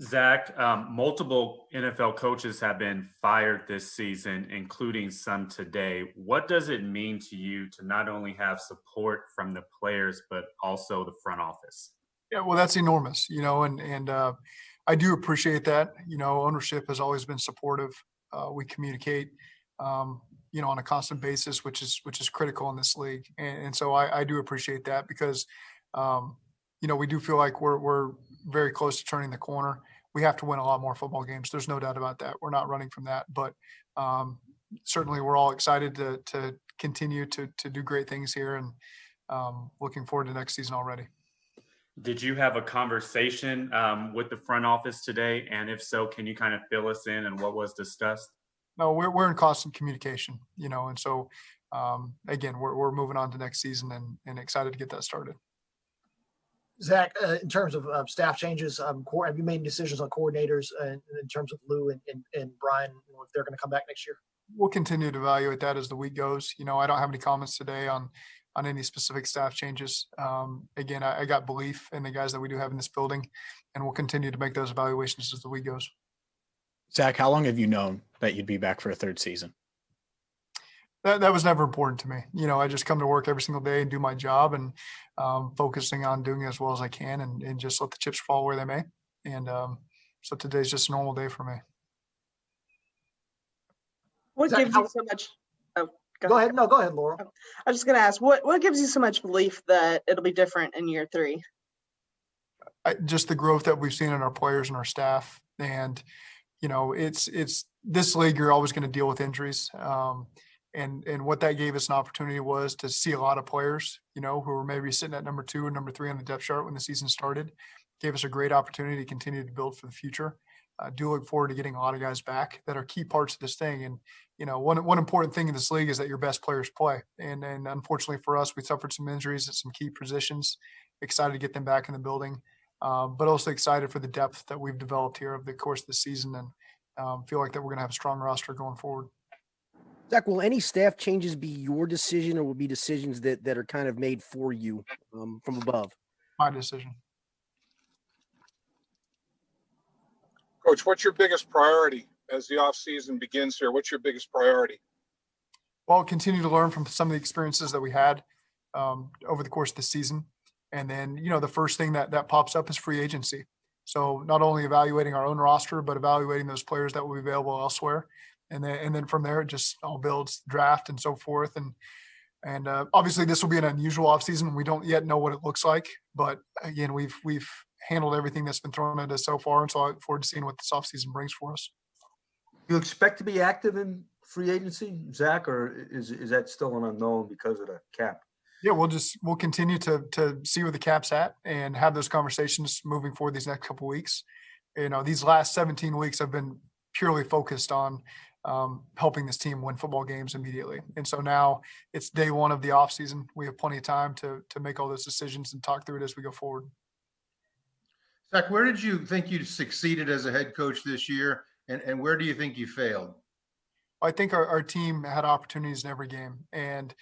Zach, multiple NFL coaches have been fired this season, including some today. What does it mean to you to not only have support from the players, but also the front office? Yeah, well, that's enormous, and I do appreciate that. Ownership has always been supportive. We communicate, on a constant basis, which is critical in this league, and so I do appreciate that because, we do feel like we're very close to turning the corner. We have to win a lot more football games. There's no doubt about that. We're not running from that, but um, certainly we're all excited to continue to do great things here, and looking forward to next season already. Did you have a conversation with the front office today? And if so, can you kind of fill us in on what was discussed? No, we're in constant communication, and so again, we're moving on to next season and excited to get that started. Zach, in terms of staff changes, have you made decisions on coordinators in terms of Lou and Brian, if they're going to come back next year? We'll continue to evaluate that as the week goes. I don't have any comments today on any specific staff changes. Again, I got belief in the guys that we do have in this building, and we'll continue to make those evaluations as the week goes. Zach, how long have you known that you'd be back for a third season? That was never important to me. I just come to work every single day and do my job, and focusing on doing it as well as I can, and just let the chips fall where they may. And so today's just a normal day for me. What Zach, gives you so much? Oh, Go ahead. No, go ahead, Laurel. I was just going to ask, what gives you so much belief that it'll be different in year three? Just the growth that we've seen in our players and our staff, and it's this league. You're always going to deal with injuries, and what that gave us an opportunity was to see a lot of players, who were maybe sitting at number 2 or number 3 on the depth chart when the season started. Gave us a great opportunity to continue to build for the future. Do look forward to getting a lot of guys back that are key parts of this thing. And one important thing in this league is that your best players play. And unfortunately for us, we suffered some injuries at some key positions. Excited to get them back in the building, but also excited for the depth that we've developed here over the course of the season, and feel like that we're going to have a strong roster going forward. Zach, will any staff changes be your decision, or will be decisions that are kind of made for you from above? My decision. Coach, what's your biggest priority as the offseason begins here? What's your biggest priority? Well, continue to learn from some of the experiences that we had over the course of the season. And then, the first thing that pops up is free agency. So not only evaluating our own roster, but evaluating those players that will be available elsewhere. And then from there, it just all builds draft and so forth. And obviously this will be an unusual offseason. We don't yet know what it looks like, but again, we've handled everything that's been thrown at us so far. And so I look forward to seeing what this offseason brings for us. You expect to be active in free agency, Zach, or is that still an unknown because of the cap? Yeah, we'll continue to see where the cap's at and have those conversations moving forward these next couple of weeks. These last 17 weeks have been purely focused on helping this team win football games immediately. And so now it's day one of the offseason. We have plenty of time to make all those decisions and talk through it as we go forward. Zach, where did you think you succeeded as a head coach this year, and where do you think you failed? I think our team had opportunities in every game, and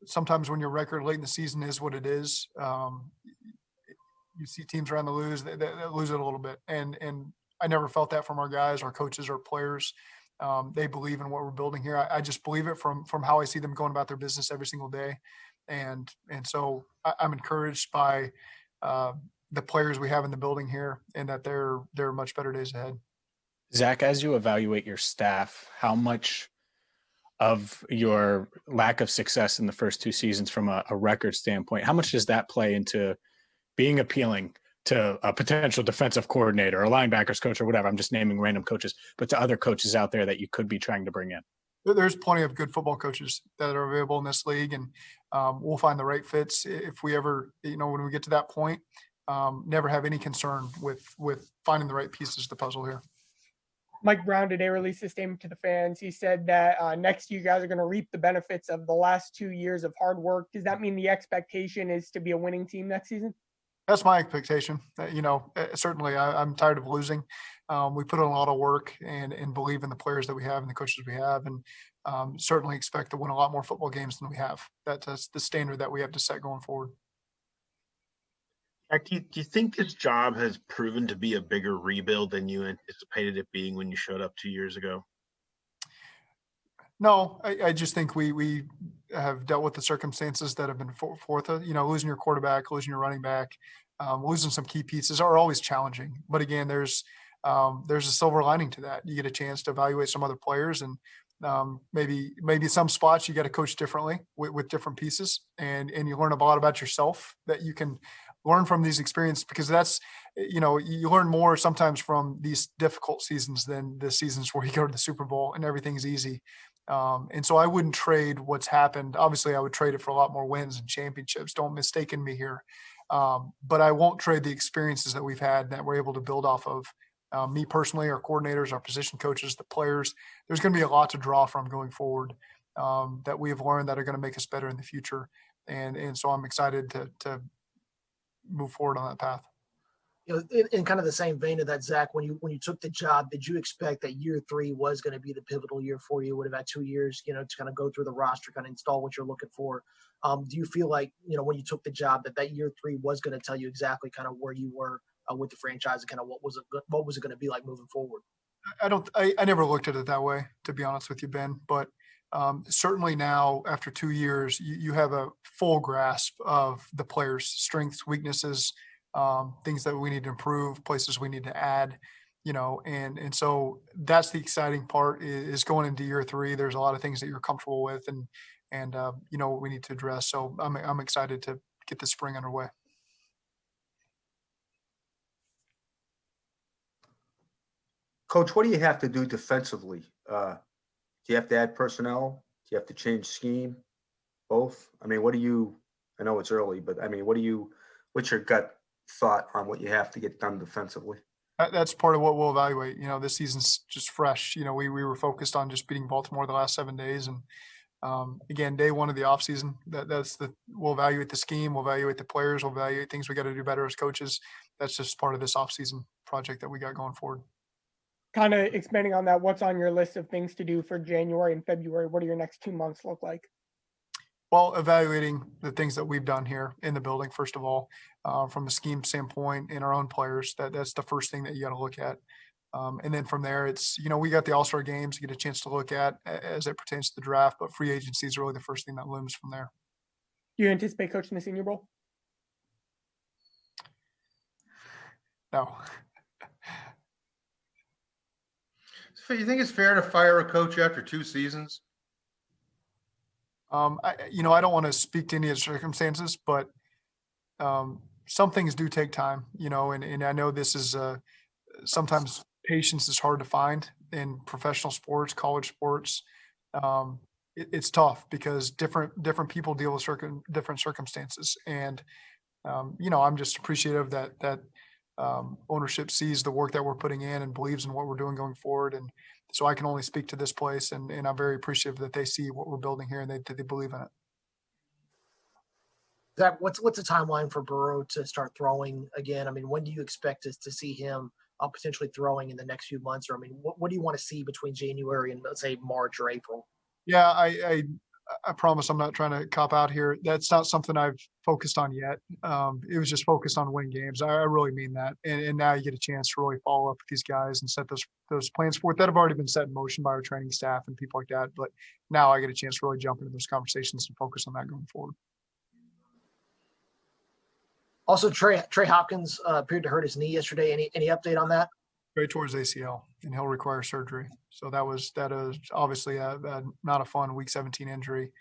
sometimes when your record late in the season is what it is, you see teams around the lose, they lose it a little bit. And I never felt that from our guys, our coaches, our players. They believe in what we're building here. I just believe it from how I see them going about their business every single day. And so I'm encouraged by the players we have in the building here, and that they're much better days ahead. Zach, as you evaluate your staff, how much of your lack of success in the first 2 seasons from a record standpoint, how much does that play into being appealing to a potential defensive coordinator or linebackers coach or whatever? I'm just naming random coaches, but to other coaches out there that you could be trying to bring in. There's plenty of good football coaches that are available in this league, and we'll find the right fits if we ever, when we get to that point. Never have any concern with finding the right pieces of the puzzle here. Mike Brown today released a statement to the fans. He said that next year you guys are going to reap the benefits of the last 2 years of hard work. Does that mean the expectation is to be a winning team next season? That's my expectation. Certainly I'm tired of losing. We put in a lot of work and believe in the players that we have and the coaches we have, and certainly expect to win a lot more football games than we have. That's the standard that we have to set going forward. Jack, do you think this job has proven to be a bigger rebuild than you anticipated it being when you showed up 2 years ago? No, I just think we have dealt with the circumstances that have been forth. Losing your quarterback, losing your running back, losing some key pieces are always challenging. But again, there's a silver lining to that. You get a chance to evaluate some other players, and maybe some spots you got to coach differently with different pieces, and you learn a lot about yourself that you can learn from these experiences, because that's you learn more sometimes from these difficult seasons than the seasons where you go to the Super Bowl and everything's easy. And so I wouldn't trade what's happened. Obviously, I would trade it for a lot more wins and championships. Don't mistaken me here. But I won't trade the experiences that we've had that we're able to build off of. Me personally, our coordinators, our position coaches, the players, there's going to be a lot to draw from going forward that we have learned that are going to make us better in the future. And so I'm excited to move forward on that path. In kind of the same vein of that, Zach, when you took the job, did you expect that year 3 was going to be the pivotal year for you? Would have had 2 years, to kind of go through the roster, kind of install what you're looking for. Do you feel like, when you took the job, that year 3 was going to tell you exactly kind of where you were with the franchise and kind of what was it going to be like moving forward? I never looked at it that way, to be honest with you, Ben, but certainly now after 2 years, you have a full grasp of the players' strengths, weaknesses, things that we need to improve, places we need to add, and so that's the exciting part is going into year 3. There's a lot of things that you're comfortable with and what we need to address. So I'm excited to get the spring underway. Coach, what do you have to do defensively? Do you have to add personnel? Do you have to change scheme? Both? I mean, I know it's early, but I mean, what's your gut thought on what you have to get done defensively? That's part of what we'll evaluate. This season's just fresh. We were focused on just beating Baltimore the last 7 days. And again, day 1 of the offseason, we'll evaluate the scheme, we'll evaluate the players, we'll evaluate things we got to do better as coaches. That's just part of this offseason project that we got going forward. Kind of expanding on that, what's on your list of things to do for January and February? What do your next 2 months look like? Well, evaluating the things that we've done here in the building, first of all, from a scheme standpoint in our own players, that's the first thing that you got to look at. And then from there, it's, we got the All-Star games to get a chance to look at as it pertains to the draft, but free agency is really the first thing that looms from there. Do you anticipate coaching the Senior Bowl? No. So you think it's fair to fire a coach after 2 seasons? I don't want to speak to any of the circumstances, but some things do take time, and I know this is sometimes patience is hard to find in professional sports, college sports. It's tough because different people deal with different circumstances. And, I'm just appreciative that ownership sees the work that we're putting in and believes in what we're doing going forward. And so I can only speak to this place, and I'm very appreciative that they see what we're building here and they believe in it. Zach, what's the timeline for Burrow to start throwing again? I mean, when do you expect us to see him potentially throwing in the next few months? Or, I mean, what do you want to see between January and, let's say, March or April? Yeah, I promise I'm not trying to cop out here. That's not something I've focused on yet. It was just focused on winning games. I really mean that. And now you get a chance to really follow up with these guys and set those plans forth that have already been set in motion by our training staff and people like that. But now I get a chance to really jump into those conversations and focus on that going forward. Also, Trey Hopkins appeared to hurt his knee yesterday. Any update on that? Trey tore his ACL, and he'll require surgery. So that is obviously not a fun Week 17 injury.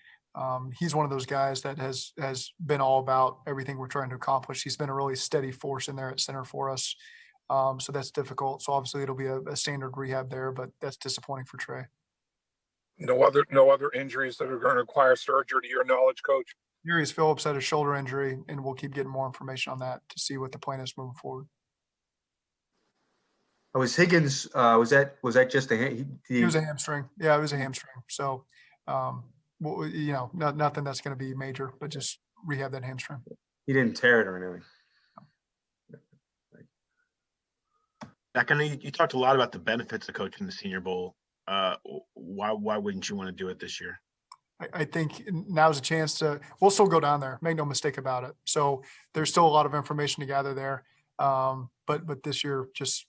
He's one of those guys that has been all about everything we're trying to accomplish. He's been a really steady force in there at center for us. So that's difficult. So obviously it'll be a standard rehab there, but that's disappointing for Trey. No other injuries that are going to require surgery to your knowledge, Coach? Darius Phillips had a shoulder injury, and we'll keep getting more information on that to see what the plan is moving forward. Was Higgins? Was that just It was a hamstring. Yeah, it was a hamstring. So, nothing that's going to be major, but just rehab that hamstring. He didn't tear it or anything. Zach, I know you talked a lot about the benefits of coaching the Senior Bowl. Why wouldn't you want to do it this year? I think now's a chance we'll still go down there, make no mistake about it. So there's still a lot of information to gather there. But this year, just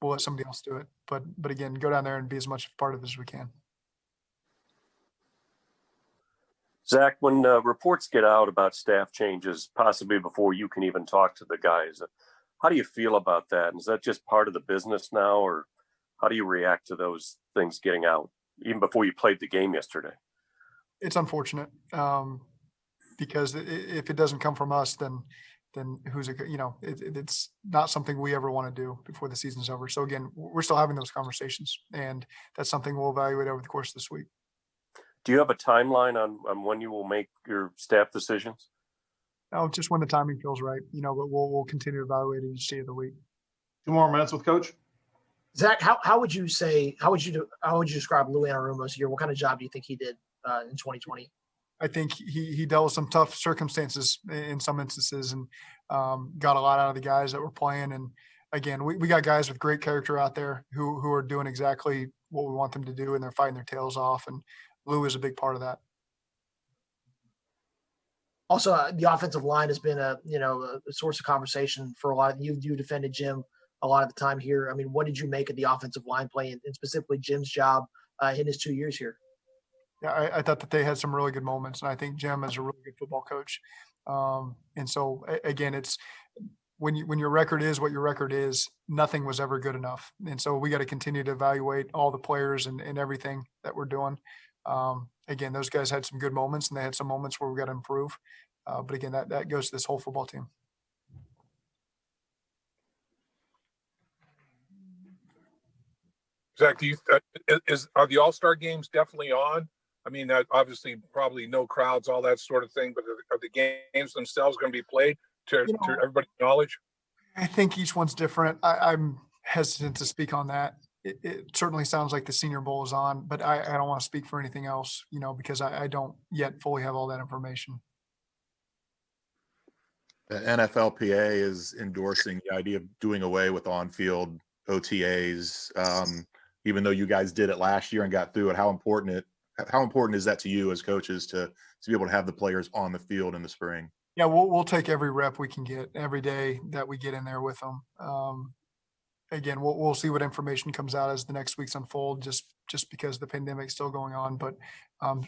we'll let somebody else do it. But again, go down there and be as much a part of it as we can. Zac, when reports get out about staff changes, possibly before you can even talk to the guys, how do you feel about that? Is that just part of the business now, or how do you react to those things getting out, even before you played the game yesterday? It's unfortunate because if it doesn't come from us, then who's it? It's not something we ever want to do before the season's over. So again, we're still having those conversations, and that's something we'll evaluate over the course of this week. Do you have a timeline on when you will make your staff decisions? No, just when the timing feels right, but we'll continue to evaluate it each day of the week. 2 more minutes with Coach. Zac, how would you describe Lou Anarumo's year? What kind of job do you think he did in 2020? I think he dealt with some tough circumstances in some instances, and got a lot out of the guys that were playing. And again, we got guys with great character out there who are doing exactly what we want them to do, and they're fighting their tails off. And Lou is a big part of that. Also, the offensive line has been a source of conversation for a lot of you. You defended Jim a lot of the time here. I mean, what did you make of the offensive line play and specifically Jim's job in his 2 years here? Yeah, I thought that they had some really good moments, and I think Jim is a really good football coach. And so again, it's when your record is what your record is, nothing was ever good enough. And so we got to continue to evaluate all the players and everything that we're doing. Again, those guys had some good moments, and they had some moments where we got to improve. But again, that goes to this whole football team. Zac, are the All-Star games definitely on? I mean, obviously, probably no crowds, all that sort of thing. But are the games themselves going to be played to everybody's knowledge? I think each one's different. I'm hesitant to speak on that. It certainly sounds like the Senior Bowl is on, but I don't want to speak for anything else, because I don't yet fully have all that information. The NFLPA is endorsing the idea of doing away with on-field OTAs, even though you guys did it last year and got through it. How important is that to you as coaches to be able to have the players on the field in the spring? Yeah, we'll take every rep we can get every day that we get in there with them. Again, we'll see what information comes out as the next weeks unfold, just because the pandemic's still going on. But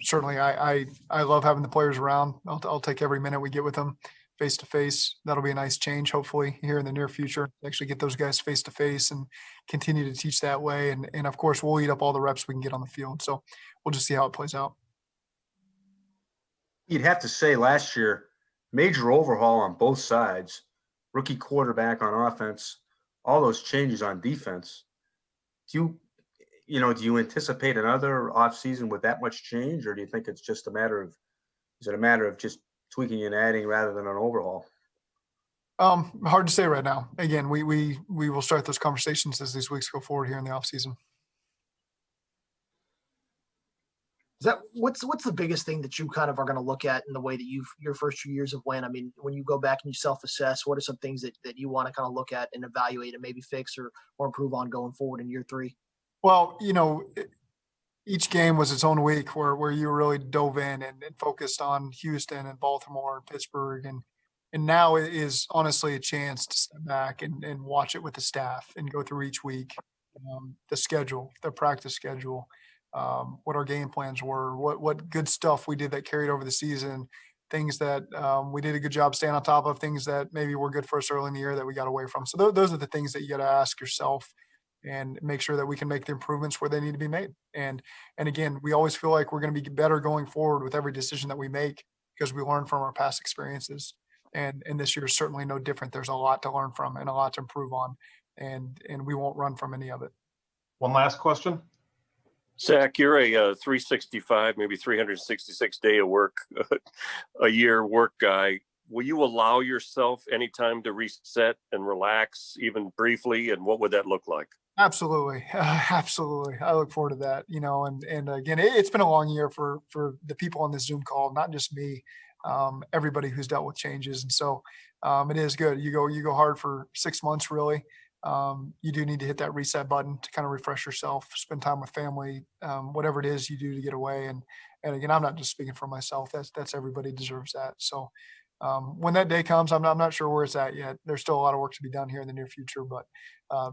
certainly, I love having the players around. I'll take every minute we get with them face to face. That'll be a nice change, hopefully, here in the near future. Actually, get those guys face to face and continue to teach that way. And of course, we'll eat up all the reps we can get on the field. So we'll just see how it plays out. You'd have to say last year, major overhaul on both sides, rookie quarterback on offense, all those changes on defense. Do you anticipate another offseason with that much change, or do you think it's just a matter of just tweaking and adding rather than an overhaul? Hard to say right now. Again, we will start those conversations as these weeks go forward here in the offseason. What's the biggest thing that you kind of are going to look at in the way that your first 2 years of when? I mean, when you go back and you self-assess, what are some things that you want to kind of look at and evaluate and maybe fix or improve on going forward in year 3? Well, each game was its own week where you really dove in and focused on Houston and Baltimore and Pittsburgh. And now it is honestly a chance to step back and watch it with the staff and go through each week, the schedule, the practice schedule, what our game plans were, what good stuff we did that carried over the season, things that we did a good job staying on top of, things that maybe were good for us early in the year that we got away from. So those are the things that you got to ask yourself and make sure that we can make the improvements where they need to be made. And again, we always feel like we're going to be better going forward with every decision that we make because we learn from our past experiences. And this year is certainly no different. There's a lot to learn from and a lot to improve on, and we won't run from any of it. One last question. Zac, you're a 365, maybe 366 day of work, a year work guy. Will you allow yourself any time to reset and relax, even briefly? And what would that look like? Absolutely. Absolutely. I look forward to that, and again, it's been a long year for the people on this Zoom call, not just me, everybody who's dealt with changes. And so it is good. You go hard for 6 months, really. You do need to hit that reset button to kind of refresh yourself, spend time with family, whatever it is you do to get away. And again, I'm not just speaking for myself. That's everybody deserves that. So when that day comes, I'm not sure where it's at yet. There's still a lot of work to be done here in the near future, but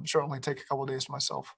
certainly take a couple of days to myself.